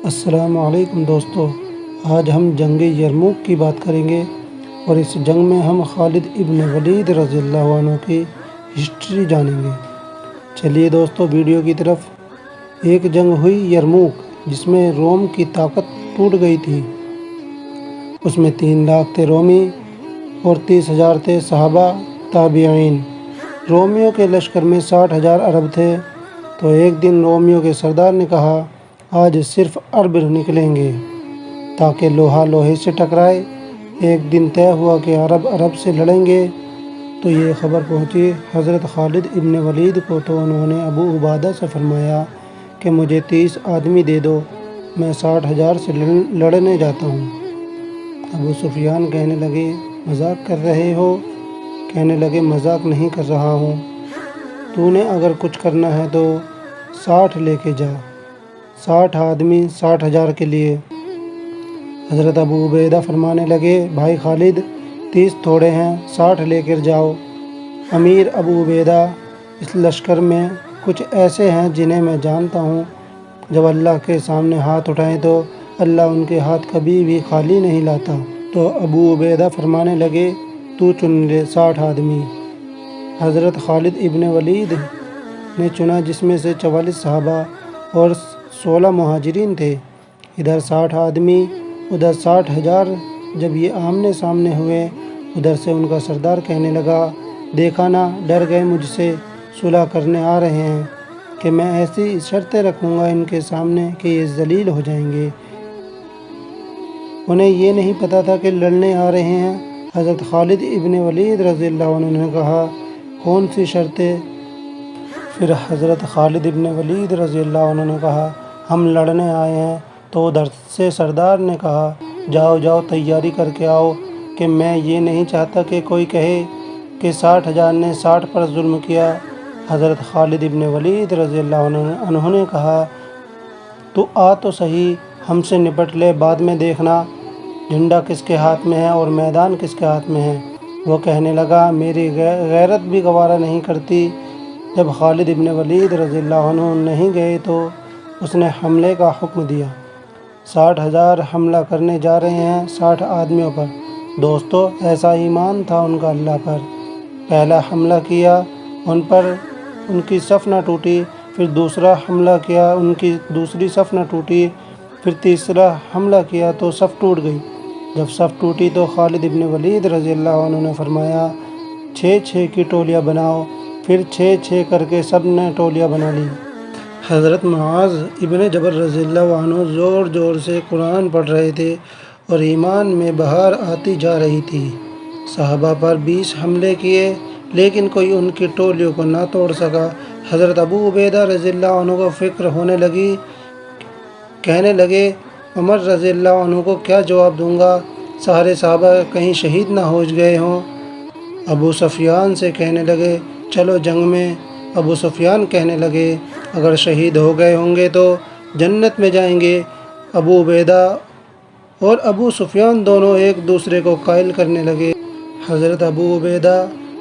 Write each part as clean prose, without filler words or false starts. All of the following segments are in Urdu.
السلام علیکم دوستو، آج ہم جنگ یرموک کی بات کریں گے اور اس جنگ میں ہم خالد ابن ولید رضی اللہ عنہ کی ہسٹری جانیں گے۔ چلیے دوستو ویڈیو کی طرف۔ ایک جنگ ہوئی یرموک جس میں روم کی طاقت ٹوٹ گئی تھی۔ اس میں 3 لاکھ تھے رومی اور 30,000 تھے صحابہ تابعین۔ رومیوں کے لشکر میں 60,000 عرب تھے۔ تو ایک دن رومیوں کے سردار نے کہا آج صرف عرب نکلیں گے تاکہ لوہا لوہے سے ٹکرائے۔ ایک دن طے ہوا کہ عرب سے لڑیں گے۔ تو یہ خبر پہنچی حضرت خالد ابن ولید کو، تو انہوں نے ابو عبیدہ سے فرمایا کہ مجھے 30 آدمی دے دو، میں 60,000 سے لڑنے جاتا ہوں۔ ابو سفیان کہنے لگے مذاق کر رہے ہو؟ کہنے لگے مذاق نہیں کر رہا ہوں، تو نے اگر کچھ کرنا ہے تو 60 لے کے جا، 60 آدمی 60,000 کے لیے۔ حضرت ابو عبیدہ فرمانے لگے بھائی خالد 30 تھوڑے ہیں، 60 لے کر جاؤ۔ امیر ابو عبیدہ، اس لشکر میں کچھ ایسے ہیں جنہیں میں جانتا ہوں، جب اللہ کے سامنے ہاتھ اٹھائیں تو اللہ ان کے ہاتھ کبھی بھی خالی نہیں لاتا۔ تو ابو عبیدہ فرمانے لگے تو چن لے 60 آدمی۔ حضرت خالد ابن ولید نے چنا، جس میں سے 44 صحابہ اور 16 مہاجرین تھے۔ ادھر 60 آدمی، ادھر 60,000۔ جب یہ آمنے سامنے ہوئے، ادھر سے ان کا سردار کہنے لگا دیکھا نا، ڈر گئے مجھ سے، صلح کرنے آ رہے ہیں کہ میں ایسی شرطیں رکھوں گا ان کے سامنے کہ یہ ذلیل ہو جائیں گے۔ انہیں یہ نہیں پتہ تھا کہ لڑنے آ رہے ہیں۔ حضرت خالد ابن ولید رضی اللہ عنہ نے کہا کون سی شرطیں؟ پھر حضرت خالد ابن ولید رضی اللہ عنہ نے کہا ہم لڑنے آئے ہیں۔ تو ادھر سے سردار نے کہا جاؤ تیاری کر کے آؤ، کہ میں یہ نہیں چاہتا کہ کوئی کہے کہ 60,000 نے 60 پر ظلم کیا۔ حضرت خالد ابن ولید رضی اللہ عنہ نے کہا تو آ تو صحیح، ہم سے نپٹ لے، بعد میں دیکھنا جھنڈا کس کے ہاتھ میں ہے اور میدان کس کے ہاتھ میں ہے۔ وہ کہنے لگا میری غیرت بھی گوارا نہیں کرتی۔ جب خالد ابن ولید رضی اللہ عنہ نہیں گئے تو اس نے حملے کا حکم دیا۔ 60,000 حملہ کرنے جا رہے ہیں 60 آدمیوں پر۔ دوستو ایسا ایمان تھا ان کا اللہ پر۔ پہلا حملہ کیا ان پر، ان کی صف نہ ٹوٹی۔ پھر دوسرا حملہ کیا، ان کی دوسری صف نہ ٹوٹی۔ پھر تیسرا حملہ کیا تو صف ٹوٹ گئی۔ جب صف ٹوٹی تو خالد ابن ولید رضی اللہ عنہ نے فرمایا 6 کی ٹولیاں بناؤ۔ پھر 6 کر کے سب نے ٹولیاں بنا لی۔ حضرت معاذ ابن جبل رضی اللہ عنہ زور سے قرآن پڑھ رہے تھے اور ایمان میں بہار آتی جا رہی تھی۔ صحابہ پر 20 حملے کیے لیکن کوئی ان کی ٹولیوں کو نہ توڑ سکا۔ حضرت ابو عبیدہ رضی اللہ عنہ کو فکر ہونے لگی، کہنے لگے عمر رضی اللہ عنہ کو کیا جواب دوں گا، سارے صحابہ کہیں شہید نہ ہو گئے ہوں۔ ابو سفیان سے کہنے لگے چلو جنگ میں۔ ابو سفیان کہنے لگے اگر شہید ہو گئے ہوں گے تو جنت میں جائیں گے۔ ابو عبیدہ اور ابو سفیان دونوں ایک دوسرے کو قائل کرنے لگے۔ حضرت ابو عبیدہ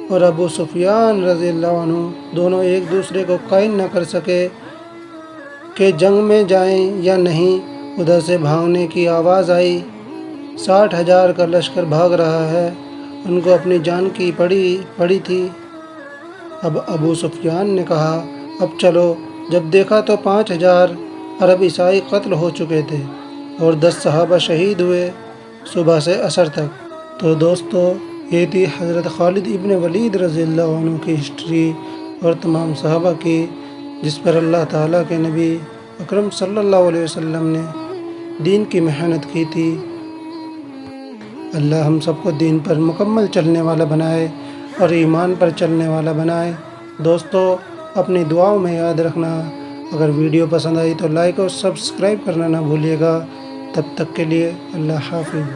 اور ابو سفیان رضی اللہ عنہ دونوں ایک دوسرے کو قائل نہ کر سکے کہ جنگ میں جائیں یا نہیں۔ ادھر سے بھاگنے کی آواز آئی، 60,000 کا لشکر بھاگ رہا ہے، ان کو اپنی جان کی پڑی تھی۔ اب ابو سفیان نے کہا اب چلو۔ جب دیکھا تو 5,000 عرب عیسائی قتل ہو چکے تھے اور 10 صحابہ شہید ہوئے صبح سے عصر تک۔ تو دوستو یہ تھی حضرت خالد ابن ولید رضی اللہ عنہ کی ہسٹری اور تمام صحابہ کی، جس پر اللہ تعالیٰ کے نبی اکرم صلی اللہ علیہ وسلم نے دین کی محنت کی تھی۔ اللہ ہم سب کو دین پر مکمل چلنے والا بنائے اور ایمان پر چلنے والا بنائے۔ دوستو اپنی دعاؤں میں یاد رکھنا، اگر ویڈیو پسند آئی تو لائک اور سبسکرائب کرنا نہ بھولیے گا۔ تب تک کے لیے اللہ حافظ۔